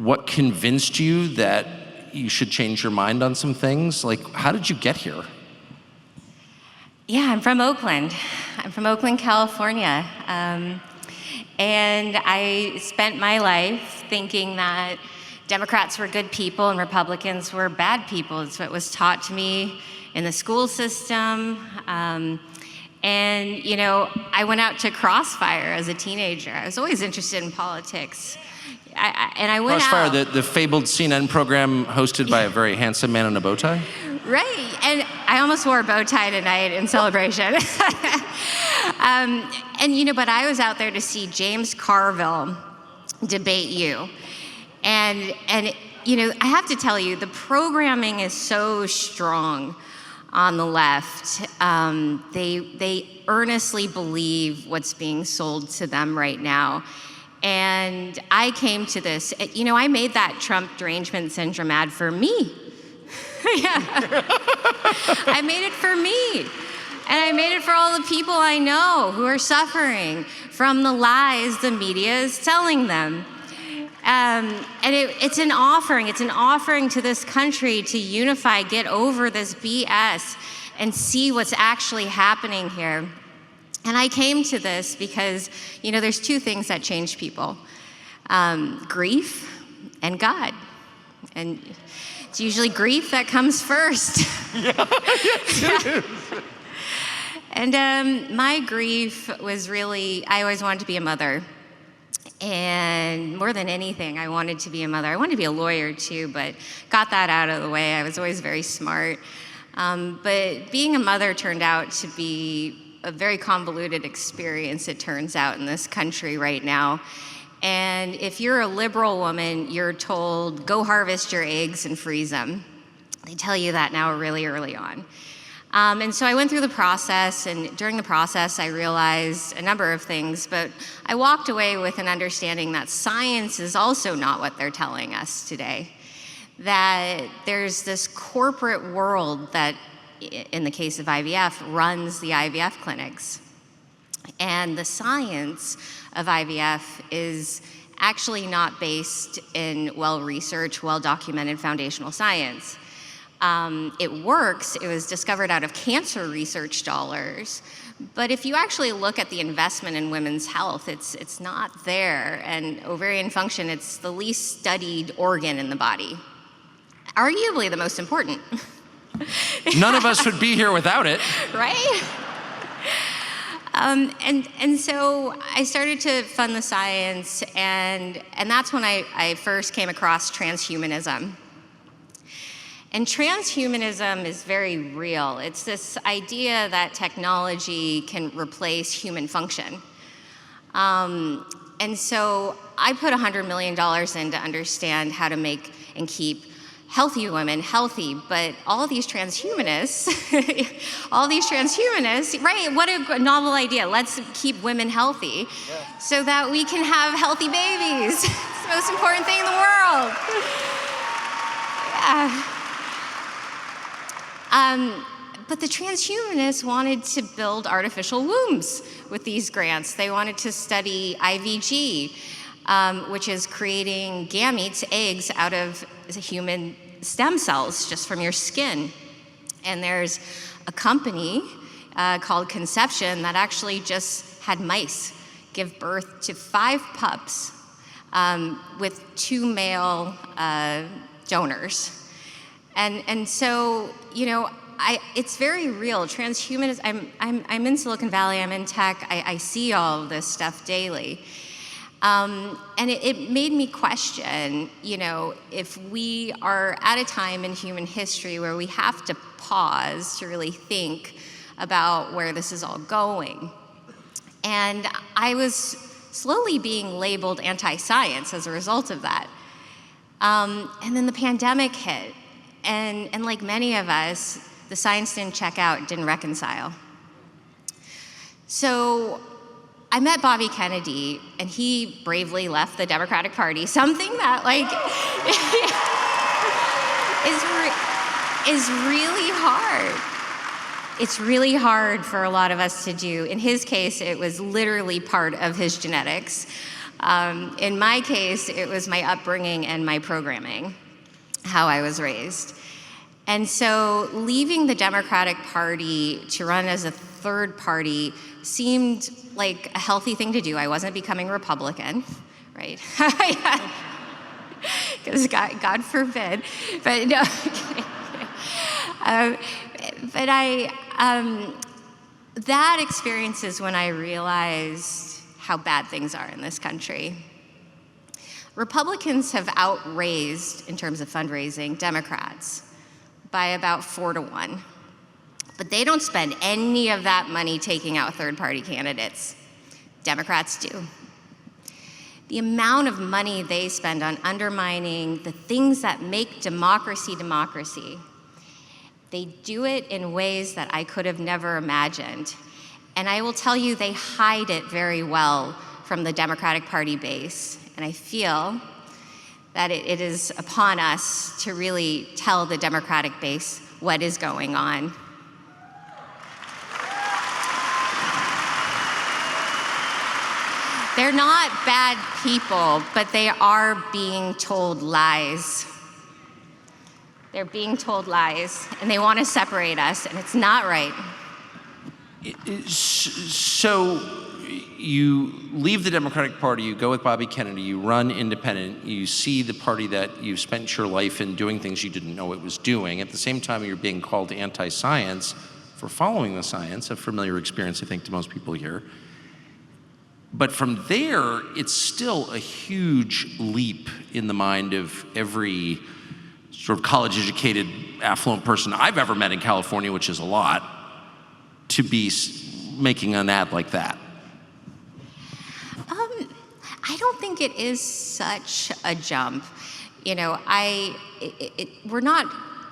what convinced you that you should change your mind on some things? Like, how did you get here? Yeah, I'm from Oakland. I'm from Oakland, California. And I spent my life thinking that Democrats were good people and Republicans were bad people. It's what was taught to me in the school system. And, you know, I went out to Crossfire as a teenager. I was always interested in politics. And I went Crossfire, out. the fabled CNN program hosted by a very handsome man in a bow tie? Right, and I almost wore a bow tie tonight in celebration. And you know, but I was out there to see James Carville debate you. And you know, I have to tell you, the programming is so strong on the left. They earnestly believe what's being sold to them right now. And I came to this, you know, I made that Trump derangement syndrome ad for me. Yeah. I made it for me. And I made it for all the people I know who are suffering from the lies the media is telling them. And it's an offering to this country to unify, get over this BS, and see what's actually happening here. And I came to this because, you know, there's two things that change people, grief and God. And it's usually grief that comes first. Yeah, yes, it is. And my grief was really, I always wanted to be a mother. And more than anything, I wanted to be a mother. I wanted to be a lawyer too, but got that out of the way. I was always very smart. But being a mother turned out to be a very convoluted experience, it turns out, in this country right now. And if you're a liberal woman, you're told, go harvest your eggs and freeze them. They tell you that now really early on. And so I went through the process, and during the process, I realized a number of things, but I walked away with an understanding that science is also not what they're telling us today. That there's this corporate world that, in the case of IVF, runs the IVF clinics. And the science of IVF is actually not based in well-researched, well-documented foundational science. It works. It was discovered out of cancer research dollars. But if you actually look at the investment in women's health, it's not there. And ovarian function, it's the least studied organ in the body. Arguably the most important. None of us would be here without it. Right? And so I started to fund the science, and that's when I first came across transhumanism. And transhumanism is very real. It's this idea that technology can replace human function. And so I put $100 million in to understand how to make and keep healthy women healthy, but all these transhumanists, right, what a novel idea. Let's keep women healthy so that we can have healthy babies. It's the most important thing in the world. Yeah. But the transhumanists wanted to build artificial wombs with these grants. They wanted to study IVG, which is creating gametes, eggs, out of human stem cells just from your skin. And there's a company called Conception that actually just had mice give birth to 5 pups with 2 male donors. And so, you know, it's very real. Transhumanism, I'm in Silicon Valley, I'm in tech, I see all of this stuff daily. And it made me question, you know, if we are at a time in human history where we have to pause to really think about where this is all going. And I was slowly being labeled anti-science as a result of that. And then the pandemic hit. And like many of us, the science didn't check out, didn't reconcile. So I met Bobby Kennedy, and he bravely left the Democratic Party, something that is really hard. It's really hard for a lot of us to do. In his case, it was literally part of his genetics. In my case, it was my upbringing and my programming, how I was raised. And so leaving the Democratic Party to run as a third party seemed like a healthy thing to do. I wasn't becoming Republican, right? Because God forbid. But no, but that experience is when I realized how bad things are in this country. Republicans have outraised, in terms of fundraising, Democrats by about 4 to 1. But they don't spend any of that money taking out third-party candidates. Democrats do. The amount of money they spend on undermining the things that make democracy democracy, they do it in ways that I could have never imagined. And I will tell you, they hide it very well from the Democratic Party base. And I feel that it is upon us to really tell the Democratic base what is going on. They're not bad people, but they are being told lies. They're being told lies, and they want to separate us, and it's not right. So you leave the Democratic Party, you go with Bobby Kennedy, you run independent, you see the party that you've spent your life in doing things you didn't know it was doing. At the same time, you're being called anti-science for following the science, a familiar experience, I think, to most people here. But from there, it's still a huge leap in the mind of every sort of college-educated, affluent person I've ever met in California, which is a lot, to be making an ad like that. I don't think it is such a jump. You know, we're not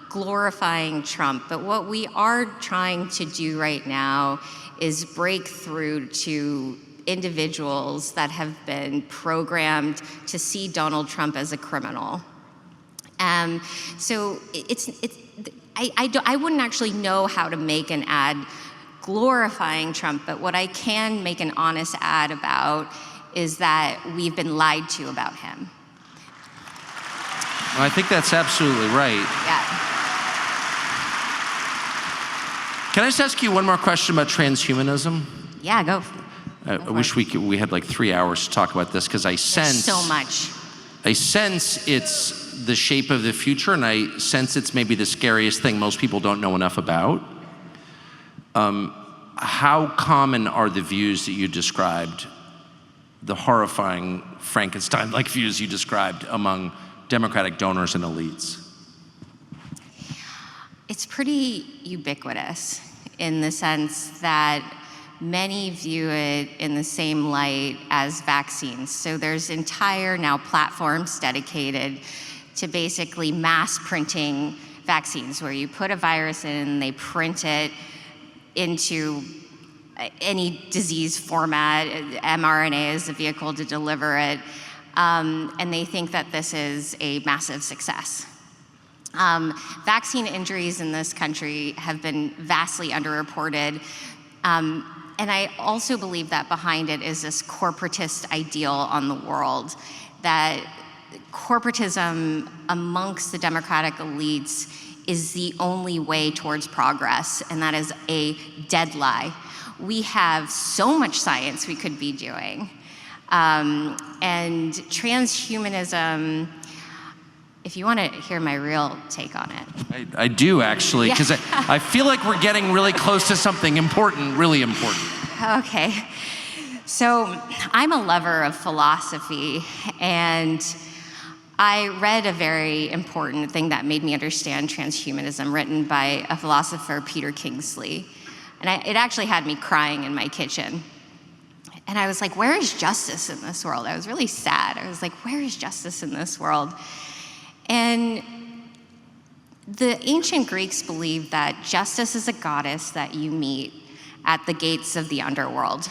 glorifying Trump, but what we are trying to do right now is break through to individuals that have been programmed to see Donald Trump as a criminal. So I wouldn't actually know how to make an ad glorifying Trump, but what I can make an honest ad about is that we've been lied to about him. Well, I think that's absolutely right. Yeah. Can I just ask you one more question about transhumanism? Yeah, go. I wish we had like 3 hours to talk about this, because I sense There's so much. I sense it's the shape of the future, and I sense it's maybe the scariest thing most people don't know enough about. How common are the views that you described, the horrifying Frankenstein-like views you described among Democratic donors and elites? It's pretty ubiquitous in the sense that many view it in the same light as vaccines. So there's entire now platforms dedicated to basically mass printing vaccines, where you put a virus in, they print it into any disease format, mRNA is the vehicle to deliver it, and they think that this is a massive success. Vaccine injuries in this country have been vastly underreported. And I also believe that behind it is this corporatist ideal on the world, that corporatism amongst the Democratic elites is the only way towards progress, and that is a dead lie. We have so much science we could be doing. And transhumanism, if you want to hear my real take on it. I do, actually, because I feel like we're getting really close to something important, really important. Okay. So I'm a lover of philosophy, and I read a very important thing that made me understand transhumanism, written by a philosopher, Peter Kingsley. And it actually had me crying in my kitchen. And I was like, where is justice in this world? I was really sad. I was like, where is justice in this world? And the ancient Greeks believed that justice is a goddess that you meet at the gates of the underworld.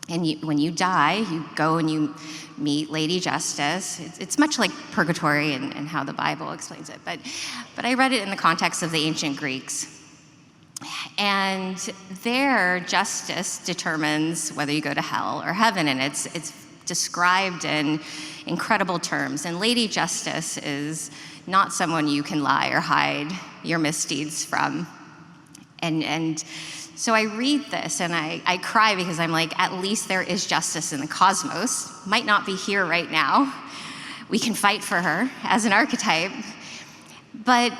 And when you die, you go and you meet Lady Justice. It's much like purgatory and how the Bible explains it. But I read it in the context of the ancient Greeks. And their justice determines whether you go to hell or heaven. And it's described in incredible terms. And Lady Justice is not someone you can lie or hide your misdeeds from. And so I read this and I cry because I'm like, at least there is justice in the cosmos. Might not be here right now. We can fight for her as an archetype. But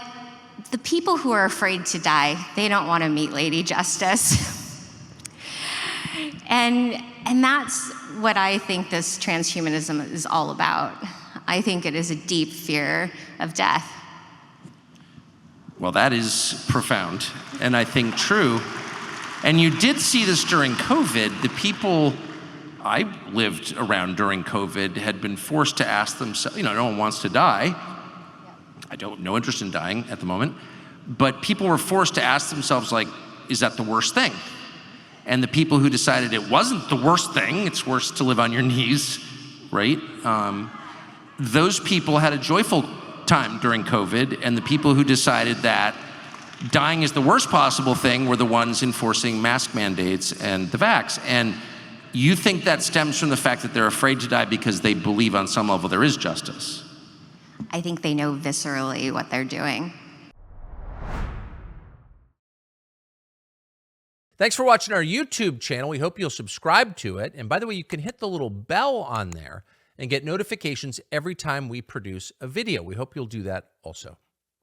the people who are afraid to die, they don't want to meet Lady Justice. And that's what I think this transhumanism is all about. I think it is a deep fear of death. Well, that is profound, and I think true. And you did see this during COVID. The people I lived around during COVID had been forced to ask themselves, no one wants to die. I don't, no interest in dying at the moment. But people were forced to ask themselves, like, is that the worst thing? And the people who decided it wasn't the worst thing, it's worse to live on your knees, right? Those people had a joyful time during COVID, and the people who decided that dying is the worst possible thing were the ones enforcing mask mandates and the vax. And you think that stems from the fact that they're afraid to die because they believe on some level there is justice? I think they know viscerally what they're doing. Thanks for watching our YouTube channel. We hope you'll subscribe to it. And by the way, you can hit the little bell on there and get notifications every time we produce a video. We hope you'll do that also.